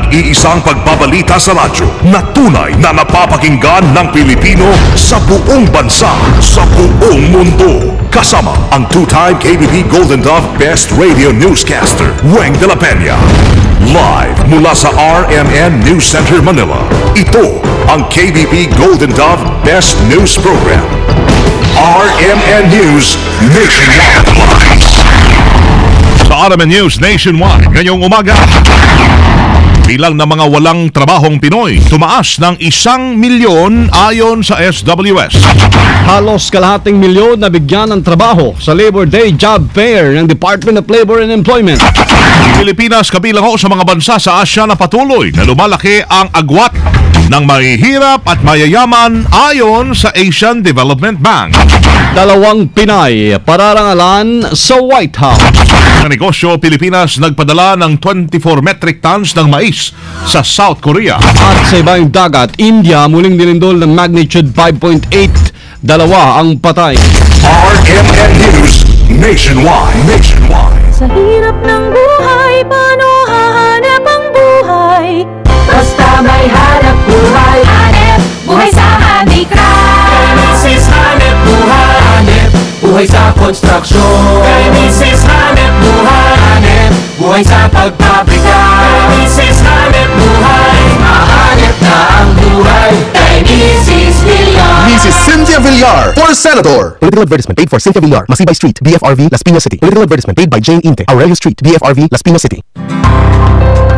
Nag-iisang pagbabalita sa radyo na tunay na napapakinggan ng Pilipino sa buong bansa, sa buong mundo. Kasama ang two-time KBP Golden Dove Best Radio Newscaster, Weng de la Peña. Live mula sa RMN News Center, Manila. Ito ang KBP Golden Dove Best News Program. RMN News Nationwide. Sa RMN News Nationwide, ngayong umaga, bilang ng mga walang trabahong Pinoy, tumaas ng 1 milyon ayon sa SWS. Halos kalahating milyon na bigyan ng trabaho sa Labor Day Job Fair ng Department of Labor and Employment. Pilipinas kabilang ho sa mga bansa sa Asya na patuloy na lumalaki ang agwat ng mahihirap at mayayaman ayon sa Asian Development Bank. 2 Pinay pararangalan sa White House. Sa negosyo, Pilipinas nagpadala ng 24 metric tons ng mais sa South Korea. At sa ibang dagat, India muling dinindol ng magnitude 5.8, 2 ang patay. RMN News Nationwide. Sa hirap ng buhay, paano hahanap ang buhay? Basta may hanap buhay. Hanep buhay sa handicraft. Kay Mrs. Hanep buhay. Hanep buhay sa konstruksyon. Kay Mrs. Hanep buhay. Hanep buhay sa pagpabrika. Kay Mrs. Hanep buhay. Mahanep na ang buhay. Kay Mrs. Villar. Mrs. Cynthia Villar for Senator. Political advertisement paid for Cynthia Villar, Masibay Street, BFRV, Las Piñas City. Political advertisement paid by Jane Inte, Aurelio Street, BFRV, Las Piñas City.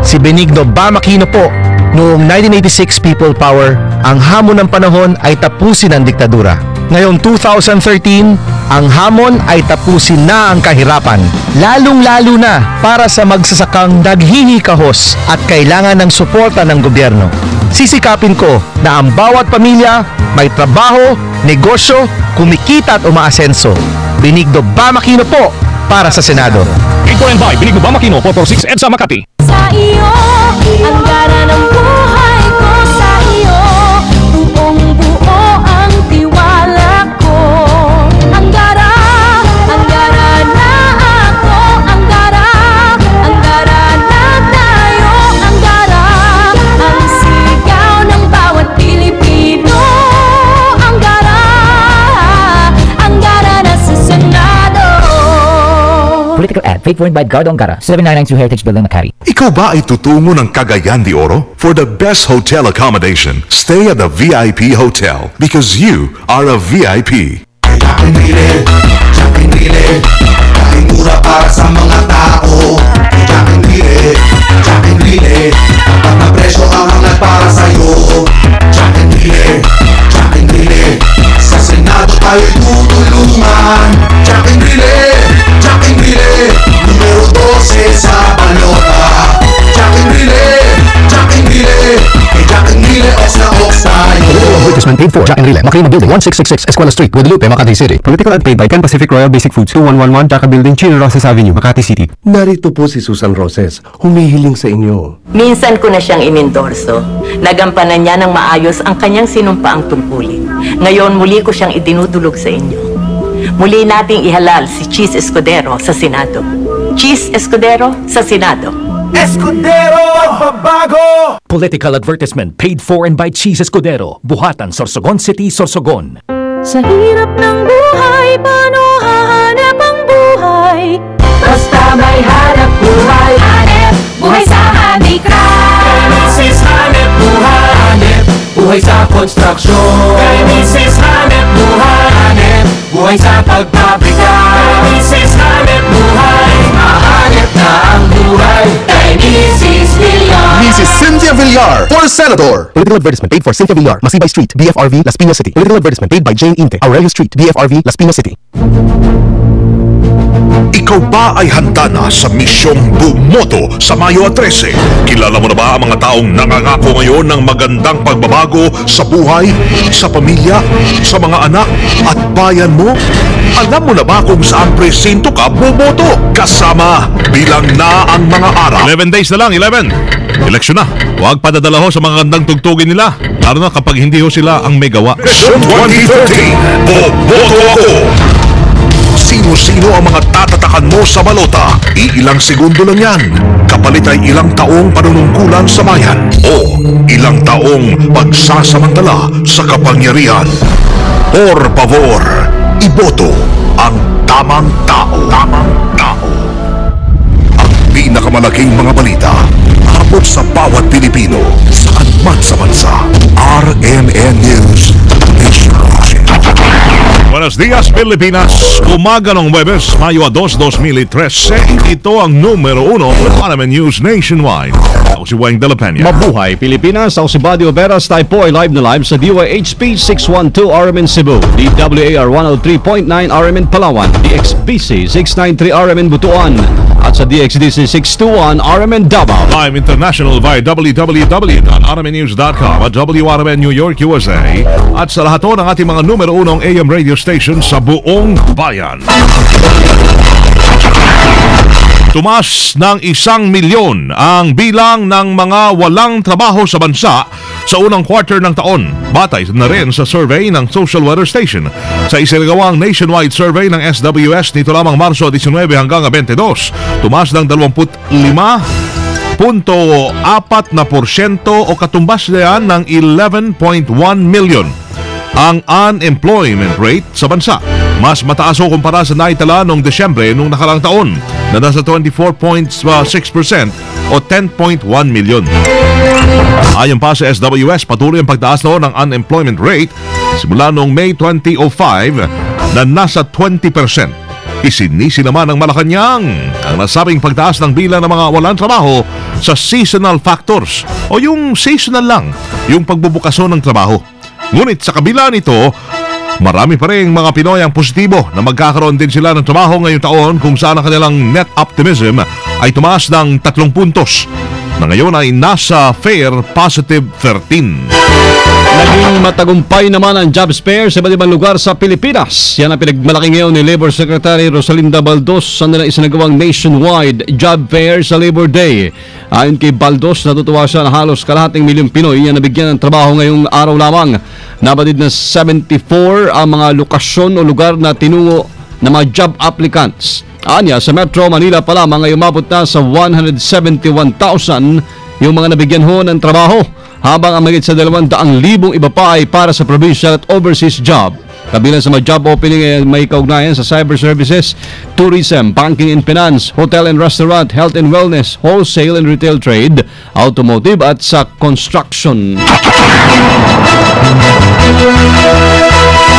Si Benigno Bamakino po. Noong 1986 People Power, ang hamon ng panahon ay tapusin ang diktadura. Ngayong 2013, ang hamon ay tapusin na ang kahirapan. Lalong-lalo na para sa magsasakang naghihikahos at kailangan ng suporta ng gobyerno. Sisikapin ko na ang bawat pamilya may trabaho, negosyo, kumikita at umaasenso. Benigno Bamakino po para sa Senado. Informed by Benigno Bamakino, 446 EDSA Makati. Sa iyo, ang gara ng buhay ko sa iyo. Buong buo ang tiwala ko. Ang gara na ako. Ang gara na tayo. Ang gara, ang sigaw ng bawat Pilipino. Ang gara na sa Senado. Political ad, paid for by Guard Ongara, 7992 Heritage Building, Makati. Ikaw ba ay tutungo ng Cagayan de Oro? For the best hotel accommodation, stay at the VIP Hotel because you are a VIP. Kahit mura para sa mga tao. Jack and Rile, tapat na presyo ang hangat para sa'yo. Jack and Rile, sa Senado tayo'y tutulungan. Jack and Rile, numero 12 sa balota. Jack and Rile, kay Jack and Rile, ox na ox tayo. Advertisement paid for Jack and Rile, Makati Building, 1666 Escuela Street, Guadalupe, Makati City. Political ad paid by Pan Pacific Royal Basic Foods, 2111 Jaca Building, Chino Roses Avenue, Makati City. Narito po si Susan Roses, humihiling sa inyo. Minsan ko na siyang inendorso. Nagampanan niya ng maayos ang kanyang sinumpaang tungkulin. Ngayon muli ko siyang idinudulog sa inyo. Muli nating ihalal si Cheese Escudero sa Senado. Cheese Escudero sa Senado. Escudero magbabago. Political advertisement paid for and by Cheese Escudero, Buhatan, Sorsogon City, Sorsogon. Sa hirap ng buhay, paano hahanap ang buhay? Basta may hanap buhay. Hanep buhay sa handicraft. Kay Mrs. Hanep buhay. Hanep buhay sa konstruksyon. Kay Mrs. Hanep buhay. Hanep buhay sa pagpabrika. Kay Mrs. Hanep buhay. Mahanep na ang buhay. Kay Mrs. Villar. Mrs. Cynthia Villar for Senator. Political advertisement paid for Cynthia Villar, Masibay Street, BFRV, Las Piñas City. Political advertisement paid by Jane Inte, Aurelio Street, BFRV, Las Piñas City. Ikaw ba ay handa na sa misyong bumoto sa Mayo 13? Kilala mo na ba ang mga taong nangangako ngayon ng magandang pagbabago sa buhay, sa pamilya, sa mga anak at bayan mo? Alam mo na ba kung saan presinto ka bumoto? Kasama bilang na ang mga araw. 11 days na lang, 11. Eleksyon na. Huwag padadala ho sa mga gandang tugtugin nila. Lalo na kapag hindi ho sila ang may gawa. Eleksyon 2013, boboto ako! Sino-sino ang mga tatatakan mo sa balota? Iilang segundo lang yan. kapalit ay ilang taong panunungkulan sa bayan o ilang taong pagsasamantala sa kapangyarihan. Por favor, iboto ang tamang tao. Tamang tao. Ang pinakamalaking mga balita abot sa bawat Pilipino saan man sa bansa. RMN News Nationwide. Buenos dias, Pilipinas. Umaga ng Huwebes, Mayo 2, 2013. Ito ang numero 1 ng RMN News Nationwide. Ako si Weng de la Peña. Mabuhay Pilipinas, ako si Badio Veras. Tayo po ay live na live sa DYHP 612 RMN Cebu, DWAR 103.9 RMN Palawan, DXBC 693 RMN Butuan, at sa DXDC 621 RMN Davao. Live international via www.rmnnews.com at WRMN New York, USA, at sa lahat ng ating mga numero 1 AM radio station sa buong bayan. Tumaas ng 1 milyon ang bilang ng mga walang trabaho sa bansa sa unang quarter ng taon. Batay na rin sa survey ng Social Weather Station. Sa isinagawang nationwide survey ng SWS nito lamang Marso 19 hanggang 22, tumaas ng 25.4% o katumbas na yan ng 11.1 million ang unemployment rate sa bansa. Mas mataas o kumpara sa naitala noong Desyembre noong nakarang taon na nasa 24.6% o 10.1 million. Ayon pa sa SWS, patuloy ang pagtaas noon ng unemployment rate simula noong May 2005 na nasa 20%. Isinisi naman ng Malacanang ang nasabing pagtaas ng bilang ng mga walang trabaho sa seasonal factors o yung seasonal lang, yung pagbubukaso ng trabaho. Ngunit sa kabila nito, marami pa rin mga Pinoy ang positibo na magkakaroon din sila ng trabaho ngayong taon kung saan ang kanilang net optimism ay tumaas ng 3 puntos na ngayon ay nasa fair positive 13. Naging matagumpay naman ang jobs fair sa iba't ibang lugar sa Pilipinas. Yan ang pinagmalaki ngayon ni Labor Secretary Rosalinda Baldos sa nilang isinagawang nationwide job fair sa Labor Day. Ayon kay Baldos, natutuwa siya na halos kalahating milyong Pinoy na nabigyan ng trabaho ngayong araw lamang. Nabatid na 74 ang mga lokasyon o lugar na tinungo ng mga job applicants. Anya, sa Metro Manila pa lamang ay umabot na sa 171,000 yung mga nabigyan ho ng trabaho, habang ang mahigit sa 200,000 iba pa ay para sa provincial at overseas job. Kabilang sa mga job opening ay may kaugnayan sa cyber services, tourism, banking and finance, hotel and restaurant, health and wellness, wholesale and retail trade, automotive at sa construction.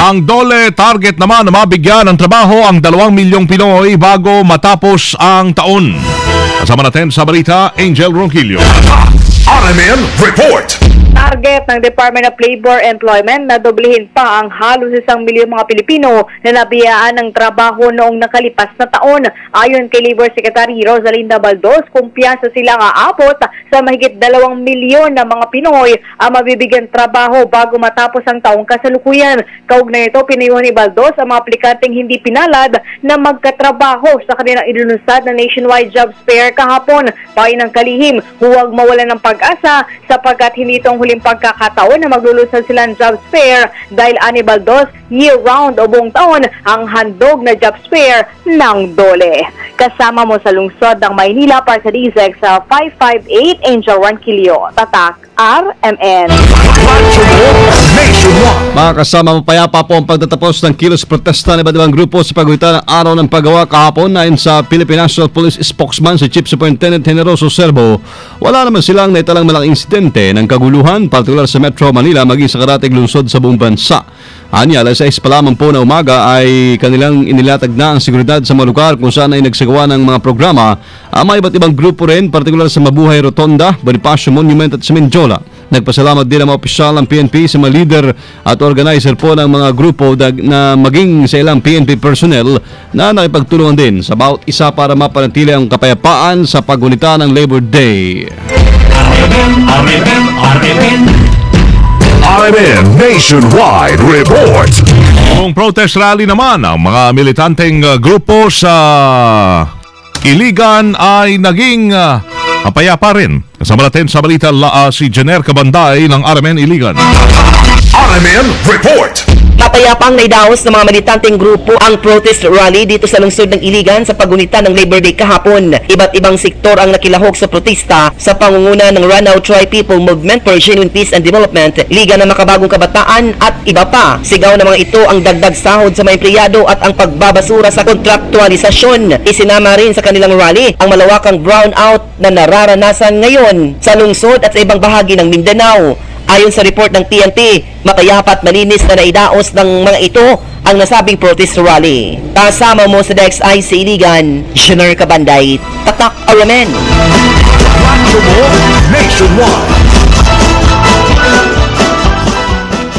Ang DOLE target naman na mabigyan ng trabaho ang 2 milyong Pinoy bago matapos ang taon. Kasama natin sa balita, Angel Ronquillo. RMN Report. Target ng Department of Labor Employment na doblehin pa ang halos 1 milyong mga Pilipino na nabiyaan ng trabaho noong nakalipas na taon. Ayon kay Labor Secretary Rosalinda Baldos, kumpiyansa silang aabot sa mahigit 2 milyon na mga Pinoy ang mabibigyan trabaho bago matapos ang taong kasalukuyan. Kaugnay ito, pinayuhan ni Baldos ang mga aplikanteng hindi pinalad na magkatrabaho sa kanilang ilunsad na nationwide jobs fair kahapon. Payo ng kalihim, huwag mawalan ng pag-asa sapagkat hindi itong huling pagkakataon na maglulunsad sila ng jobs fair dahil ani Baldos, year-round o buong taon ang handog na jobs fair ng DOLE. Kasama mo sa lungsod ng Maynila para sa DZEC sa 558 Angel Ronquillo. Tatak RMN. Mga kasama, mapayapa po ang pagtatapos ng kilos protesta ng iba't ibang grupo sa pagitan ng araw ng paggawa kahapon. Ayon sa Philippine National Police spokesman si Chief Superintendent Generoso Servo, wala naman silang naitalang malaking insidente ng kaguluhan, partikular sa Metro Manila maging sa karatig lungsod sa buong bansa. Anya, alas 6 pa lamang po na umaga ay kanilang inilatag na ang seguridad sa mga lugar kung saan ay nagsagawa ng mga programa ang mga iba't ibang grupo rin, partikular sa Mabuhay Rotonda, Bonifacio Monument at sa Mindiola. Nagpasalamat din ang mga opisyal ng PNP sa mga leader at organizer po ng mga grupo na maging sa ilang PNP personnel na nakipagtulungan din sa bawat isa para mapanatili ang kapayapaan sa paggunita ng Labor Day. RMN Nationwide Report. Kung protest rally naman ang mga militanteng grupo sa Iligan ay naging mapayapa rin. Kasama natin sa balita si Jenner Cabanday ng RMN Iligan. RMN Report. Mapayapang naidaos ng mga militanteng grupo ang protest rally dito sa lungsod ng Iligan sa pagunita ng Labor Day kahapon. Iba't ibang sektor ang nakilahok sa protesta sa pangunguna ng Run Out Try People Movement for Genuine Peace and Development, Liga ng Makabagong Kabataan at iba pa. Sigaw ng mga ito ang dagdag sahod sa mga empleyado at ang pagbabasura sa kontraktualisasyon. Isinama rin sa kanilang rally ang malawakang brownout na nararanasan ngayon sa lungsod at sa ibang bahagi ng Mindanao. Ayon sa report ng PNP, mapayapa at malinis na naidaos ng mga ito ang nasabing protest rally. Kasama mo sa DXI sa Iligan, Jenner Cabanday, Tatak Aramen.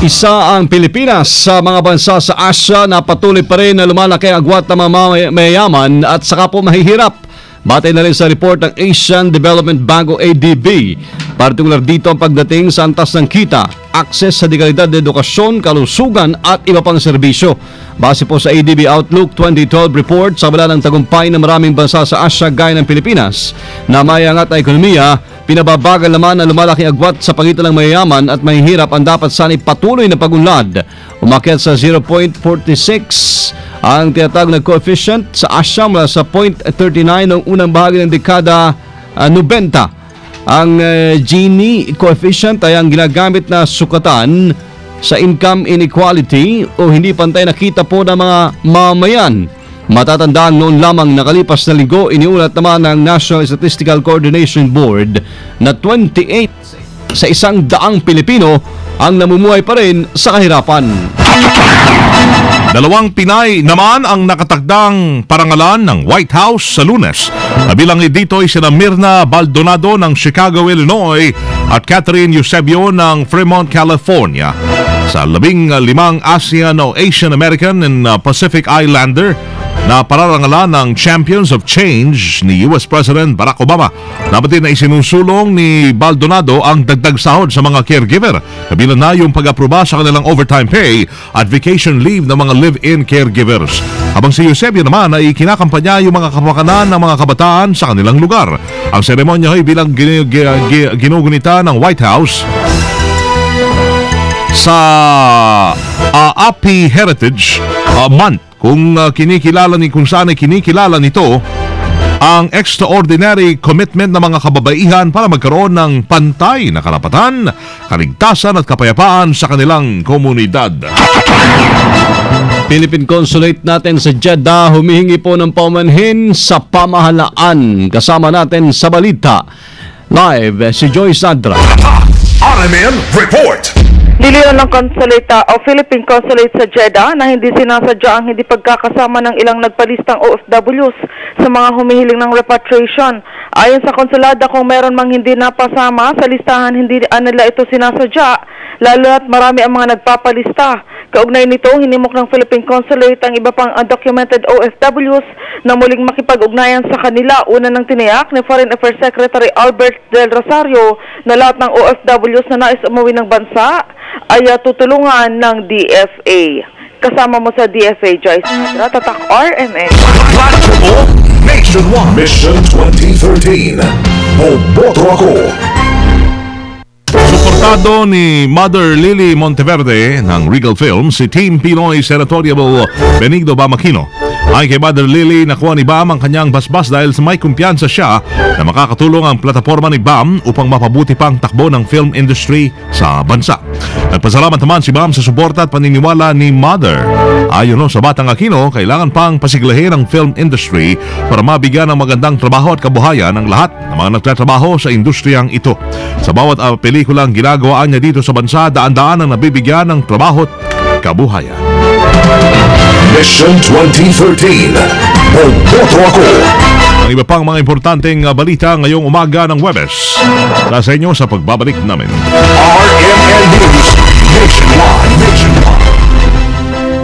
Isa ang Pilipinas sa mga bansa sa Asia na patuloy pa rin na lumalaki ang agwat ng mga mayayaman at saka po mahihirap. Batay na rin sa report ng Asian Development Bank o ADB. Partikular dito ang pagdating sa antas ng kita, akses sa dekalidad na edukasyon, kalusugan at iba pang serbisyo. Base po sa ADB Outlook 2012 report, sa bala ng tagumpay ng maraming bansa sa Asia gaya ng Pilipinas na mayangat na ekonomiya, pinababagal naman ang lumalaking agwat sa pagitan ng mayayaman at mahihirap ang dapat sana'y patuloy na pagunlad. Umakyat sa 0.46 ang tinatawag na coefficient sa Asia mula sa 0.39 noong unang bahagi ng dekada 90. Ang Gini coefficient ay ang ginagamit na sukatan sa income inequality o hindi pantay na kita po ng mga mamayan. Matatandaan noon lamang nakalipas na linggo, iniulat naman ng National Statistical Coordination Board na 28 sa 100 Pilipino ang namumuhay pa rin sa kahirapan. Dalawang Pinay naman ang nakatagdang parangalan ng White House sa Lunes. Kabilang dito ay sina Mirna Baldonado ng Chicago, Illinois at Catherine Eusebio ng Fremont, California. Sa 15 ASEAN o Asian American and Pacific Islander na pararangalan ng Champions of Change ni US President Barack Obama. Dapat din na isinusulong ni Baldonado ang dagdag sahod sa mga caregiver. Kabilang na yung pag-aproba sa kanilang overtime pay at vacation leave ng mga live-in caregivers. Habang si Eusebio naman ay kinakampanya yung mga kapakanan ng mga kabataan sa kanilang lugar. Ang seremonya ay bilang ginugunita ng White House sa Happy Heritage Month kung saan ay kinikilala nito ang extraordinary commitment ng mga kababaihan para magkaroon ng pantay na karapatan, kaligtasan at kapayapaan sa kanilang komunidad. Philippine Consulate natin sa Jeddah humihingi po ng paumanhin sa pamahalaan. Kasama natin sa balita live si Joy Sadra. RMN Report. Niliwan ng Consulate o Philippine Consulate sa Jeddah na hindi sinasadya ang hindi pagkakasama ng ilang nagpalistang OFWs sa mga humihiling ng repatriation. Ayon sa konsulada, kung meron mang hindi napasama sa listahan, hindi nila ito sinasadya, lalo at marami ang mga nagpapalista. Kaugnay nito, hinimok ng Philippine Consulate ang iba pang undocumented OFWs na muling makipag-ugnayan sa kanila. Una ng tiniyak ni Foreign Affairs Secretary Albert Del Rosario na lahat ng OFWs na nais umuwi ng bansa ay tutulungan ng DFA. Kasama mo sa DFA, Joyce Sadra, Tatak RMN. Nationwide Mission 2013. Boboto ako. Suportado ni Mother Lily Monteverde ng Regal Films, si Team Pinoy Senatorial Benigno Bam Aquino. Ay kay Mother Lily, nakuha ni Bam ang kanyang basbas dahil sa may kumpiyansa siya na makakatulong ang plataforma ni Bam upang mapabuti pang takbo ng film industry sa bansa. Nagpasalamat naman si Bam sa suporta at paniniwala ni Mother. Ayon sa Batang Aquino, kailangan pang pasiglahin ang film industry para mabigyan ng magandang trabaho at kabuhayan ang lahat ng mga nagtatrabaho sa industriyang ito. Sa bawat pelikulang ginagawaan niya dito sa bansa, daan-daan ang nabibigyan ng trabaho at kabuhayan. Mission 2013. Boboto ako. Ang iba pang mga importanteng balita ngayong umaga ng Huwebes. Sa inyo sa pagbabalik namin. RMN News Nationwide.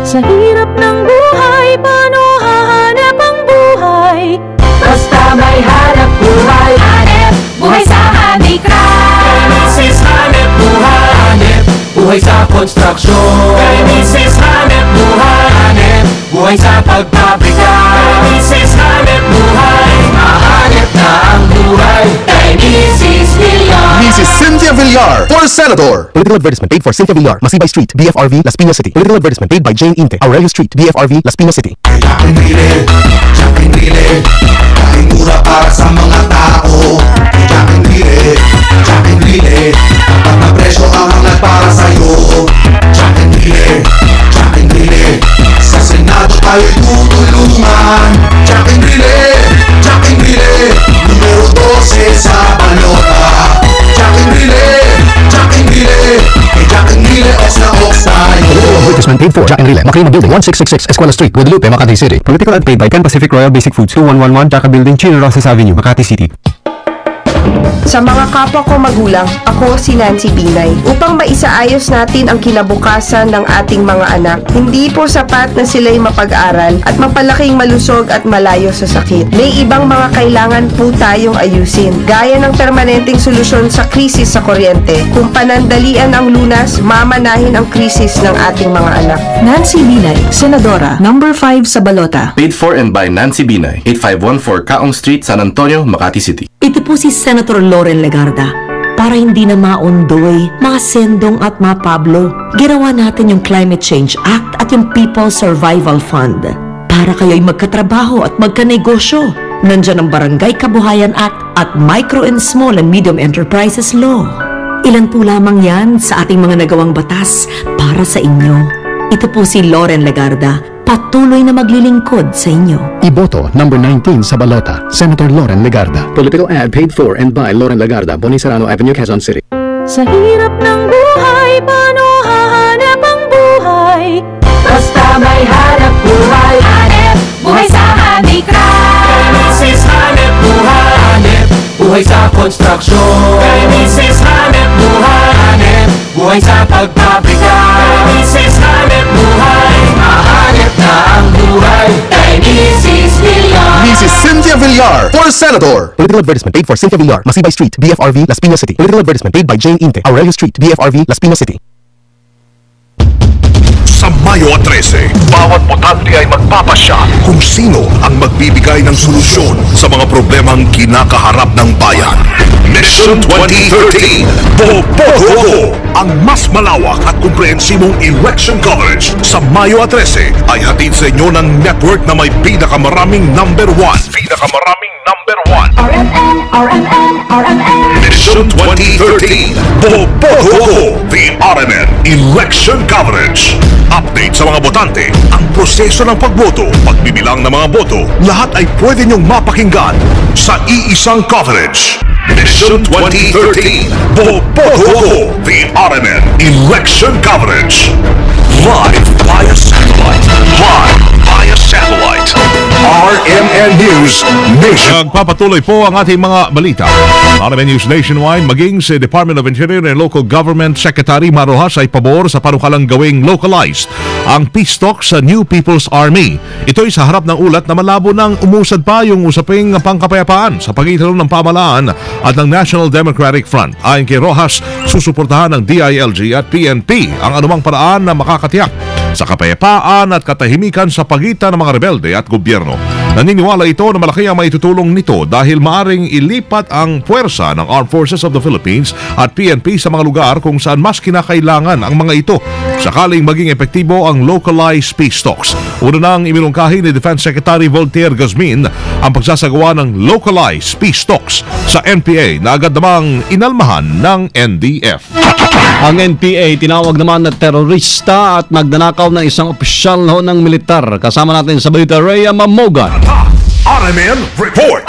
Sa hirap ng buhay, paano hahanap ang buhay? Basta may hanap buhay. Hanep buhay sa handicraft. Kay Mrs. Hanep buhay. Hanep buhay sa konstruksyon. Kay Mrs. Hanep buhay. Hanep buhay sa pagpabrika. Kay Mrs. Hanep buhay. Mahanep na ang buhay. Kay Mrs. Villar. Mrs. Cynthia Villar, 4 for Senator. Political advertisement paid for Cynthia Villar, Masibay Street, BFRV, Las Piñas City. Political advertisement paid by Jane Inte, Aurelio Street, BFRV, Las Piñas City. Jack and Rile, kahit mura para sa mga tao. Jack and Rile, tapat na presyo ang hangad para sa'yo. Jack and Rile, sa Senado tayo'y tutulungan. Jack and Rile, numero 12 sa balota. Jack and Rile, kay Jack and Rile, ox na ox tayo. Advertisement paid for Jack and Rile, Macrina Building, 1666 Escuela Street, Guadalupe, Makati City. Political ad paid by Pan Pacific Royal Basic Foods, 2111 Jaca Building, Chino Rosas Avenue, Makati City. Sa mga kapwa ko magulang, ako si Nancy Binay. Upang maisaayos natin ang kinabukasan ng ating mga anak, hindi po sapat na sila'y mapag-aral at mapalaking malusog at malayo sa sakit. May ibang mga kailangan po tayong ayusin, gaya ng permanenteng solusyon sa krisis sa kuryente. Kung panandalian ang lunas, mamanahin ang krisis ng ating mga anak. Nancy Binay, Senadora, number 5 sa balota. Paid for and by Nancy Binay, 8514 Kaong Street, San Antonio, Makati City. Ito po si Senator Loren Legarda. Para hindi na maundoy, mga Sendong at mga Pablo, ginawa natin yung Climate Change Act at yung People's Survival Fund. Para kayo'y magkatrabaho at magkanegosyo. Nandyan ang Barangay Kabuhayan Act at Micro and Small and Medium Enterprises Law. Ilan po lamang yan sa ating mga nagawang batas para sa inyo. Ito po si Loren Legarda, patuloy na maglilingkod sa inyo. Iboto, number 19 sa balota, Senator Loren Legarda. Political ad paid for and by Loren Legarda, Boni Serrano Avenue, Quezon City. Sa hirap ng buhay, paano hahanap ang buhay? Basta may hanap buhay, hanep buhay sa handicraft. Kay Mrs. Hanep buhay sa konstruksyon. Kay Mrs. Hanep buhay sa pagpabrika. Kay Mrs. Hanep mahanep na ang buhay. Kay Mrs. Villar, Mrs. Cynthia Villar for Senator. Political advertisement paid for Cynthia Villar, Masibay Street, BFRV, Las Piñas City. Political advertisement paid by Jane Inte, Aurelio Street, BFRV, Las Piñas City. Sa Mayo 13, bawat botante ay magpapasya kung sino ang magbibigay ng solusyon sa mga problemang kinakaharap ng bayan. Mission 2013, Boboto Ako! Ang mas malawak at komprehensibong election coverage sa Mayo 13 ay hatid sa inyo ng network na may pinakamaraming number 1. RMN. Mission 2013, Boboto Ako! The RMN Election Coverage. Update sa mga botante, ang proseso ng pagboto, pagbibilang ng mga boto, lahat ay pwede niyong mapakinggan sa iisang coverage. Mission 2013, Boboto Ako! The RMN Election Coverage. Live via satellite. RMN News Nation. Nagpapatuloy po ang ating mga balita. RMN News Nationwide, maging si Department of Interior and Local Government Secretary Marojas ay pabor sa panukalang gawing localized ang peace talk sa New People's Army. Ito'y sa harap ng ulat na malabo nang umusad pa yung usaping pangkapayapaan sa pagitan ng pamahalaan at ng National Democratic Front. Ayon kay Rojas, susuportahan ng DILG at PNP ang anumang paraan na makakatiyak sa kapayapaan at katahimikan sa pagitan ng mga rebelde at gobyerno. Naniniwala ito na malaki ang maitutulong nito dahil maaring ilipat ang puwersa ng Armed Forces of the Philippines at PNP sa mga lugar kung saan mas kinakailangan ang mga ito sakaling maging epektibo ang localized peace talks. Una nang iminungkahi ni Defense Secretary Voltaire Guzmin ang pagsasagawa ng localized peace talks sa NPA na agad namang inalmahan ng NDF. Ang NPA tinawag naman na terorista at nagnanakaw ng isang opisyal ng militar. Kasama natin sa balita, Rhea Mamogan. RMN Report.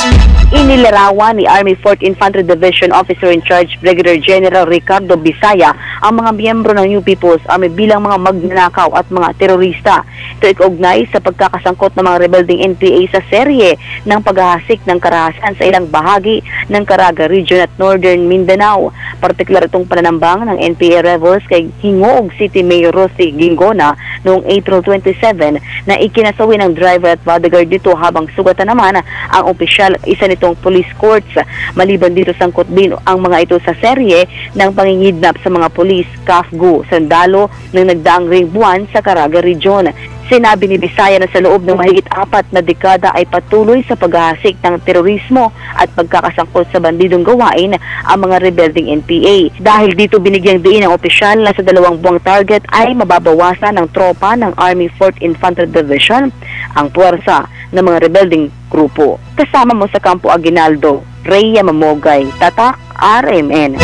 Inilarawan ni Army 4th Infantry Division Officer in Charge Brigadier General Ricardo Bisaya ang mga miyembro ng New People's Army bilang mga magnanakaw at mga terorista. Ito ikaugnay sa pagkakasangkot ng mga rebelding NPA sa serye ng paghahasik ng karahasan sa ilang bahagi ng Caraga Region at Northern Mindanao. Partikular itong pananambang ng NPA rebels kay Hingoog City Mayor Rosie Gingona noong April 27 na ikinasawi ng driver at bodyguard dito habang sugatan naman ang opisyal isa nitong police courts. Maliban dito sangkot din ang mga ito sa serye ng pangingidnap sa mga police, kafgu, sandalo ng nagdaang ring buwan sa Caraga Region. Sinabi ni Bisaya na sa loob ng mahigit 4 na dekada ay patuloy sa paghahasik ng terorismo at pagkakasangkot sa bandidong gawain ang mga rebelding NPA. Dahil dito binigyang diin ng opisyal na sa 2 buwang target ay mababawasan ng tropa ng Army 4th Infantry Division ang puwersa ng mga rebelding grupo. Kasama mo sa Campo Aguinaldo, Rhea Mamogay, Tatak, RMN.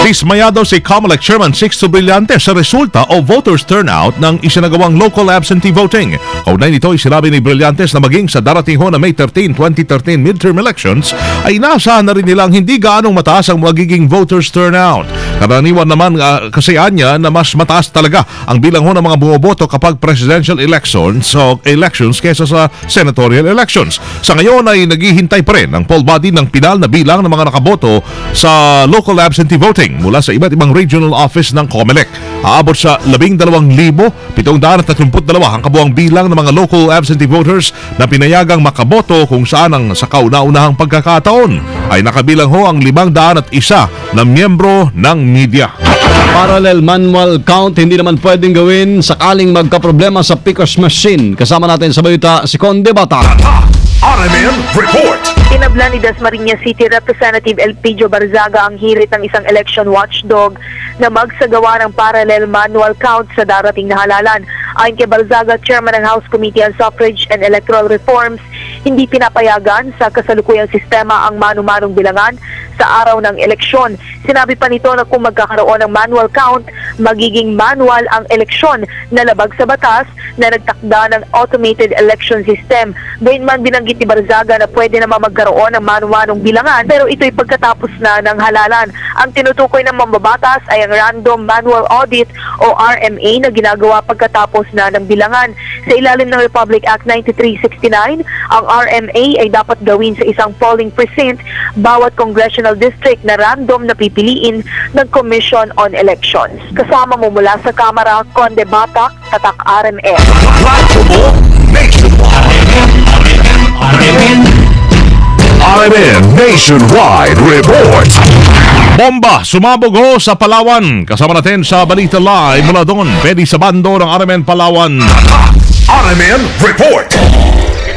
Dismayado si Comelec Chairman Sixto Brillante sa resulta o voters turnout ng isinagawang local absentee voting. Kaugnay nito ay sinabi ni Brillantes na maging sa darating ho na May 13, 2013 midterm elections ay inaasahan na rin nilang hindi gaanong mataas ang magiging voters turnout. Karaniwan naman kasayaan niya na mas mataas talaga ang bilang ho ng mga bumoboto kapag presidential elections kesa sa senatorial elections. Sa ngayon ay naghihintay pa rin ang poll body ng pinal na bilang ng mga nakaboto sa local absentee voting mula sa iba't ibang regional office ng Comelec. Aabot sa 12,732 ang kabuang bilang ng mga local absentee voters na pinayagang makaboto kung saan ang sa kauna-unahang pagkakataon ay nakabilang ho ang 501 na miyembro ng media. Parallel manual count hindi naman pwedeng gawin sakaling magkaproblema sa PCOS machine. Kasama natin sa balita si Conde Bata. RMN Report. Tinabla ni Dasmariñas City Representative Elpidio Barzaga ang hirit ng isang election watchdog na magsagawa ng parallel manual count sa darating na halalan. Ayon kay Barzaga, Chairman ng House Committee on Suffrage and Electoral Reforms, hindi pinapayagan sa kasalukuyang sistema ang manu-manong bilangan sa araw ng eleksyon. Sinabi pa nito na kung magkakaroon ng manual count, magiging manual ang eleksyon na labag sa batas na nagtakda ng automated election system. Gayunman binanggit ni Barzaga na pwede naman magkaroon ng manu-manong bilangan pero ito'y pagkatapos na ng halalan. Ang tinutukoy ng mambabatas ay ang Random Manual Audit o RMA na ginagawa pagkatapos na ng bilangan. Sa ilalim ng Republic Act 9369, ang RMA ay dapat gawin sa isang polling precinct bawat congressional district na random na pipiliin ng Commission on Elections. Kasama mo mula sa Kamara, Conde Batak, Tatak RMN. RMN Nationwide Report. Bomba sumabog ho sa Palawan. Kasama natin sa Balita Live mula doon. Pwede sa bando ng RMN Palawan. RMN Report.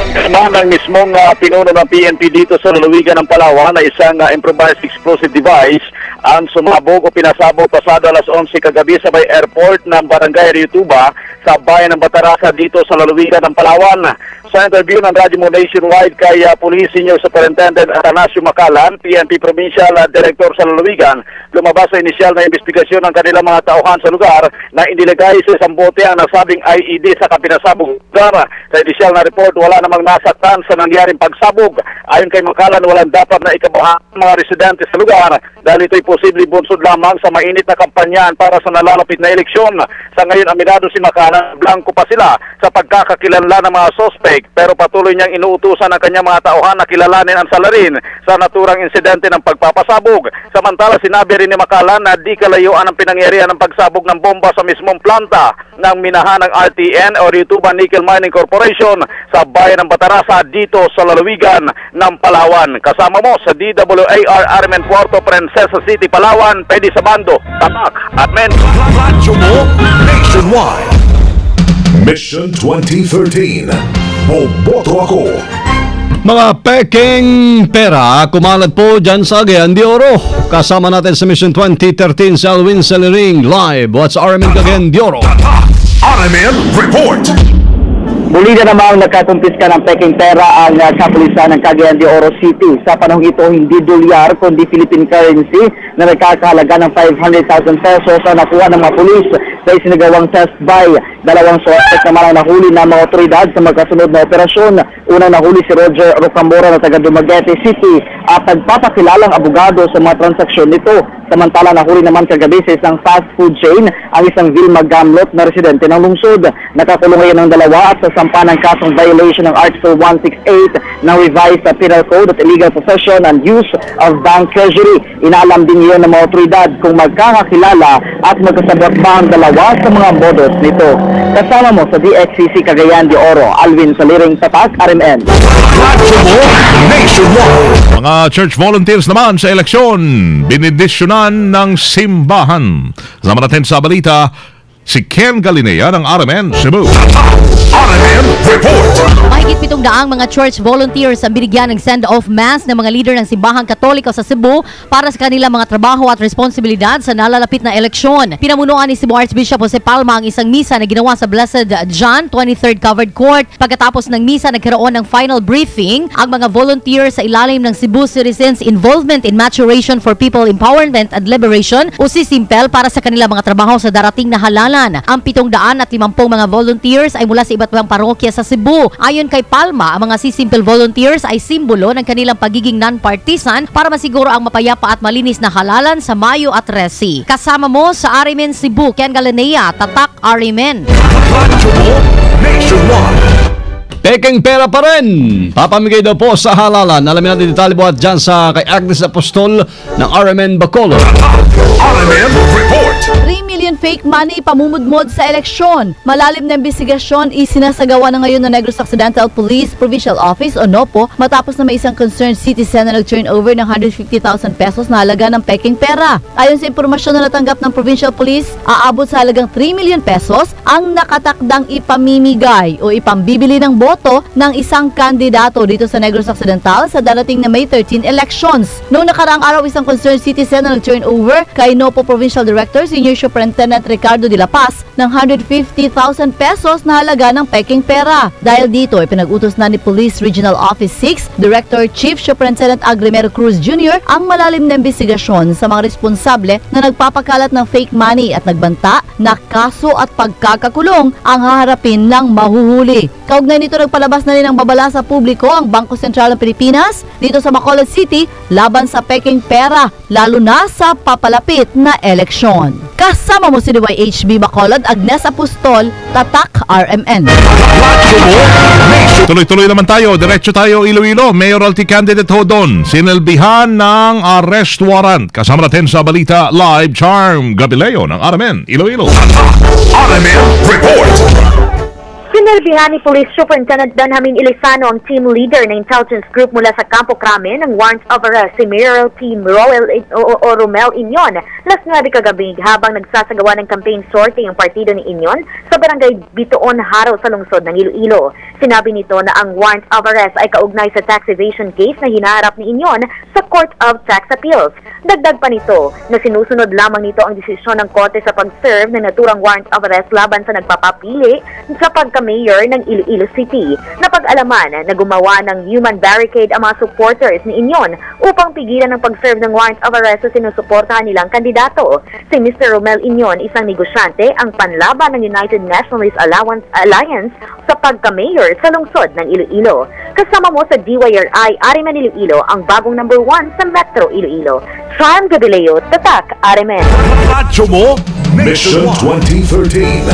Kasama ng mismong pinuno ng PNP dito sa lalawigan ng Palawan na isang improvised explosive device ang sumabog o pinasabog pasado alas 11 kagabi sa may airport ng Barangay Riutuba sa bayan ng Batarasa dito sa lalawigan ng Palawan. Sa interview ng Radyo Mo Nationwide kay Police Senior Superintendent Atanasio Macalan, PNP Provincial Director sa lalawigan, lumabas sa inisyal na investigasyon ng kanilang mga tauhan sa lugar na inilagay sa isang bote ang nasabing IED sa kapinasabog lugar. Sa inisyal na report, wala namang nasaktan sa nangyaring pagsabog. Ayon kay Macalan, walang dapat na ikabahan ng mga residente sa lugar dahil ito'y posibleng bunsod lamang sa mainit na kampanyahan para sa nalalapit na eleksyon. Sa ngayon, aminado si Macalan, blanco pa sila sa pagkakakilanlan ng mga suspect pero patuloy niyang inuutusan ang kanyang mga tauhan na kilalanin ang salarin sa naturang insidente ng pagpapasabog. Samantala, sinabi rin ni Macalan na di kalayuan ang pinangyarihan ng pagsabog ng bomba sa mismong planta ng minahan ng RTN o Riutuba Nickel Mining Corporation sa bayan ng Batarasa dito sa lalawigan ng Palawan. Kasama mo sa DWAR RMN Puerto Princesa City, Palawan, pwede sa bando, Tatak at Men. Radyo Mo Nationwide. Mission 2013. Boboto ako. Mga peking pera, kumalat po dyan sa Cagayan de Oro. Kasama natin sa Mission 2013 sa Alwin Salering Live. What's RMN Cagayan de Oro? RMN Report. Muli na namang nagkakumpiska ng peking pera ang kapulisan ng Cagayan de Oro City. Sa panahong ito, hindi dolyar kundi Philippine currency na nagkakahalaga ng 500,000 pesos ang nakuha ng mga pulis sa isinagawang test buy. Dalawang suspect naman ang nahuli ng mga otoridad sa magkasunod na operasyon. Unang nahuli si Roger Rocambora na taga Dumaguete City at nagpapakilalang abogado sa mga transaksyon nito. Samantala, nahuli naman kagabi sa isang fast food chain ang isang Vilma Gamlot na residente ng lungsod. Nakakulong ngayon ng dalawa at sasampa ng kasong violation ng Article 168 ng Revised Penal Code at illegal possession and use of bank treasury. Inaalam din ngayon ng mga otoridad kung magkakakilala at magkasabot ba ang dalawa sa mga modus nito. Kasama mo sa DXCC Cagayan de Oro, Alvin Saliring, Tatak, RMN. Mga church volunteers naman sa eleksyon, binidisyonan ng simbahan. Kasama natin sa balita si Ken Galinea ng RMN Cebu. RMN Report! Mahigit 700 mga church volunteers ang binigyan ng send-off mass ng mga leader ng simbahang Katoliko sa Cebu para sa kanilang mga trabaho at responsibilidad sa nalalapit na eleksyon. Pinamunuan ni Cebu Archbishop Jose Palma ang isang misa na ginawa sa Blessed John 23rd Covered Court. Pagkatapos ng misa, nagkaroon ng final briefing ang mga volunteers sa ilalim ng Cebu Citizens Involvement in Maturation for People Empowerment and Liberation o CISIMPEL para sa kanilang mga trabaho sa darating na halalan. Ang 750 mga volunteers ay mula sa iba't ibang parokya sa Cebu. Ayon kay Palma, ang mga CISIMPEL volunteers ay simbolo ng kanilang pagiging non-partisan para masiguro ang mapayapa at malinis na halalan sa Mayo at Resi. Kasama mo sa RMN Cebu, Ken Galinea, Tatak RMN. Peking pera pa rin. Papamigay daw po sa halalan. Alamin natin detalye buhat dyan sa kay Agnes Apostol ng RMN Bacolod. RMN Report! 3 million fake money pamumudmod sa eleksyon. Malalim na investigasyon isinasagawa na ngayon ng Negros Occidental Police Provincial Office o NOPO matapos na may isang concerned citizen na nag-turnover ng 150,000 pesos na halaga ng peking pera. Ayon sa impormasyon na natanggap ng Provincial Police, aabot sa halagang 3 million pesos ang nakatakdang ipamimigay o ipambibili ng boto ng isang kandidato dito sa Negros Occidental sa darating na May 13 elections. Noong nakaraang araw, isang concerned citizen na nag-turnover kay NOPO Provincial Director Senior Superintendent Ricardo de la Paz ng 150,000 pesos na halaga ng peking pera. Dahil dito, ipinag-utos na ni Police Regional Office 6 Director Chief Superintendent Agrimero Cruz Jr. ang malalim na investigasyon sa mga responsable na nagpapakalat ng fake money at nagbanta na kaso at pagkakakulong ang haharapin ng mahuhuli. Kaugnay nito, nagpalabas na rin ng babala sa publiko ang Bangko Sentral ng Pilipinas dito sa Bacolod City laban sa peking pera, lalo na sa papalapit na eleksyon. Kasama mo si DYHB Bacolod, Agnes Apostol, Tatak RMN. Tuloy-tuloy naman tayo, diretso tayo Iloilo. Mayoralty candidate ho doon, sinilbihan ng arrest warrant. Kasama natin sa balita live, Charm Gabileo ng RMN Iloilo. RMN Report! Sinilbihan ni Police Superintendent Benjamin Ilisano ang team leader ng intelligence group mula sa Campo Crame ng warrant of arrest si Mayoral Team Romel Inyon last 9 kagabi habang nagsasagawa ng campaign sorting ang partido ni Inyon sa barangay Bitoon, Haro sa lungsod ng Iloilo. Sinabi nito na ang warrant of arrest ay kaugnay sa tax evasion case na hinaharap ni Inyon sa Court of Tax Appeals. Dagdag pa nito na sinusunod lamang nito ang desisyon ng korte sa pag-serve ng naturang warrant of arrest laban sa nagpapapili sa pagka-mayor ng Iloilo City. Napag-alaman na gumawa ng human barricade ang mga supporters ni Inyon upang pigilan ang pag-serve ng warrant of arrest sa sinusuportahan nilang kandidato. Si Mr. Romel Inyon, isang negosyante, ang panlaban ng United Nationalist Alliance sa pagka-mayor sa lungsod ng Iloilo. Kasama mo sa DYRI RMN Iloilo, ang bagong number 1 sa Metro Iloilo. Charm Gabileo, Tatak RMN. Radyo mo, Mission 2013.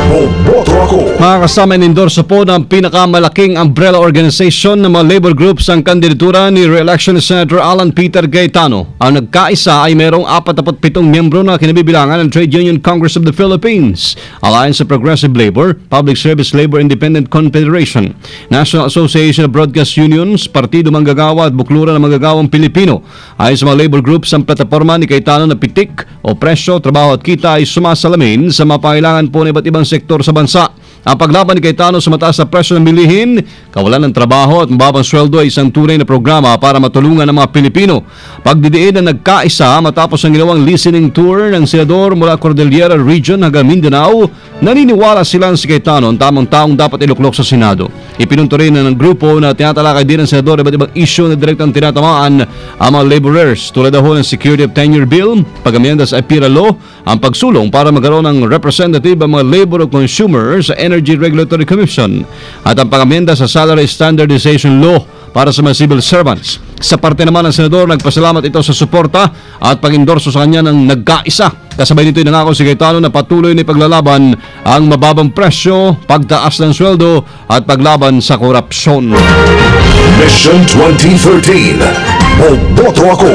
Boboto ako. Mga kasama, inendorso po ng pinakamalaking umbrella organization ng mga labor groups ang kandidatura ni re-election Senator Alan Peter Cayetano. Ang nagkaisa ay mayroong 47 miyembro na kinabibilangan ng Trade Union Congress of the Philippines, Alliance of Progressive Labor, Public Service Labor Independent Confederation, National Association of Broadcast Unions, Partido Manggagawa at Bukluran ng Manggagawang Pilipino. Ayon sa mga labor groups, ang plataforma ni Cayetano na pitik o presyo, trabaho at kita ay sumasalamin sa mga pangailangan po ng iba't ibang sektor sa bansa. Ang paglaban ni Cayetano sa mataas na presyo ng bilihin, kawalan ng trabaho at mababang sweldo ay isang tunay na programa para matulungan ng mga Pilipino. Pagdidiin na nagkaisa matapos ang ginawang listening tour ng senador mula Cordillera Region hanggang Mindanao, naniniwala sila si Cayetano ang tamang taong dapat iluklok sa Senado. Ipinunto rin ng grupo na tinatalakay din ng senador iba't ibang issue na direktang tinatamaan ang mga laborers tulad daw ng Security of Tenure Bill, pag-amyenda sa IPIRA Law, ang pagsulong para magkaroon ng representative ang mga labor o consumer sa Energy Regulatory Commission at ang pag-amyenda sa Salary Standardization Law para sa mga civil servants. Sa parte naman ng senador, nagpasalamat ito sa suporta at pag-endorso sa kanya ng nagkaisa. Kasabay nito nangako si Cayetano na patuloy na paglalaban ang mababang presyo, pagtaas ng sweldo at paglaban sa korupsyon. Mission 2013. Boboto ako.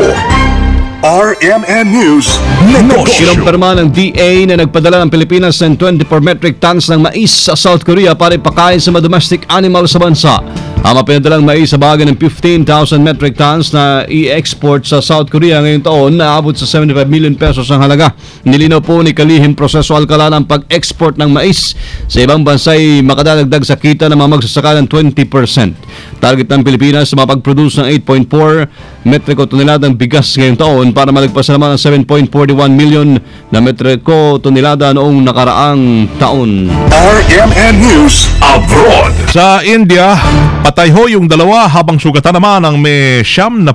RMN News Negosyo. Kinumpirma ng DA na nagpadala ng Pilipinas ng 24 metric tons ng mais sa South Korea para ipakain sa mga domestic animal sa bansa. Ang mapinadalang mais sa bahagi ng 15,000 metric tons na i-export sa South Korea ngayong taon na abot sa 75 million pesos ang halaga. Nilinaw po ni Kalihim Proseso Alcala ng pag-export ng mais sa ibang bansa ay makadadagdag sa kita ng mga magsasaka ng 20%. Target ng Pilipinas na mapag-produce ng 8.4 metriko toneladang bigas ngayong taon para malagpas naman ang 7.41 million na metriko tonelada noong nakaraang taon. RMN News Abroad. Sa India, patay ho yung dalawa habang sugatan naman ang may 69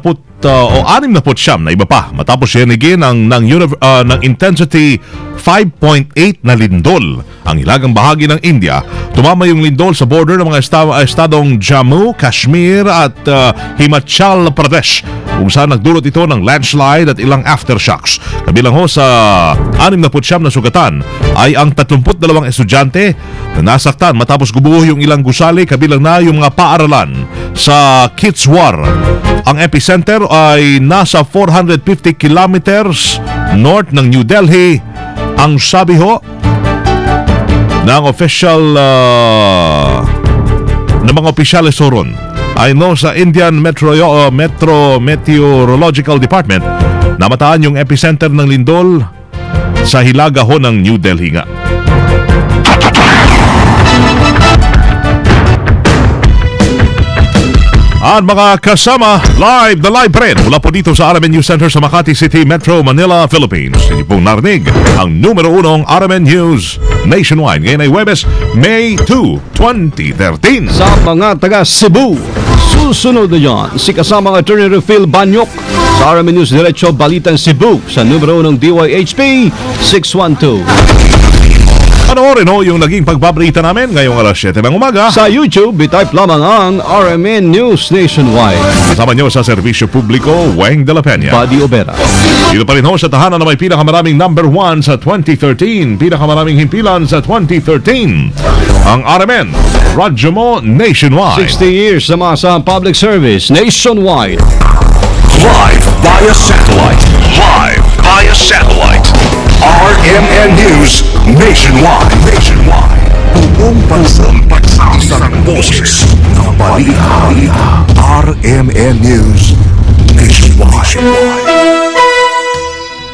na iba pa matapos yanigin ng intensity 5.8 na lindol. Ang hilagang bahagi ng India, tumama yung lindol sa border ng mga estadong Jammu, Kashmir at Himachal Pradesh, kung saan nagdulot ito ng landslide at ilang aftershocks. Kabilang ho sa 69 na sugatan ay ang 32 estudyante na nasaktan matapos gubuho yung ilang gusali, kabilang na yung mga paaralan sa Kitswar. Ang epicenter ay nasa 450 kilometers north ng New Delhi. Ang sabi ho ng official ng mga opisyalis ron ay sa Indian Meteorological Department na mataan yung epicenter ng lindol sa hilaga ho ng New Delhi nga. At mga kasama, live pa rin mula po dito sa RMN News Center sa Makati City, Metro Manila, Philippines. Hindi pong narinig ang numero 1 RMN News nationwide. Ngayon ay Huwebes, May 2, 2013. Sa mga taga Cebu, susunod na yan si kasamang Attorney Rufil Banyok sa RMN News Diretso Balitan Cebu sa numero 1 DYHP 612. Panoorin ho yung naging pagbabalita namin ngayong alas 7 ng umaga. Sa YouTube, i-type lamang ang RMN News Nationwide. Kasama nyo sa serbisyo publiko, Weng de la Peña, Buddy Obera. Dito pa rin ho sa tahanan na may pinakamaraming number 1 sa 2013, pinakamaraming himpilan sa 2013. Ang RMN, radyo mo nationwide. 60 years sa masahang public service nationwide. Live via satellite. Live via satellite. RMN News nationwide. Buong bansang isang boses ng balita. RMN News nationwide.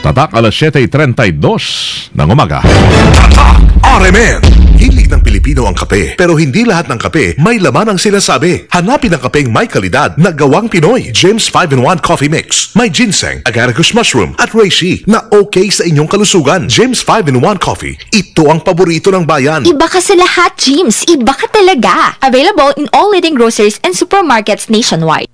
Tatak alas 7:32 ng umaga. Tatak RMN. Hilig ng Pilipino ang kape, pero hindi lahat ng kape may laman ang sinasabi. Hanapin ang kapeng may kalidad na gawang Pinoy. James 5-in-1 Coffee Mix. May ginseng, agaricus mushroom at reishi na okay sa inyong kalusugan. James 5-in-1 Coffee. Ito ang paborito ng bayan. Iba ka sa lahat, James. Iba ka talaga. Available in all leading groceries and supermarkets nationwide.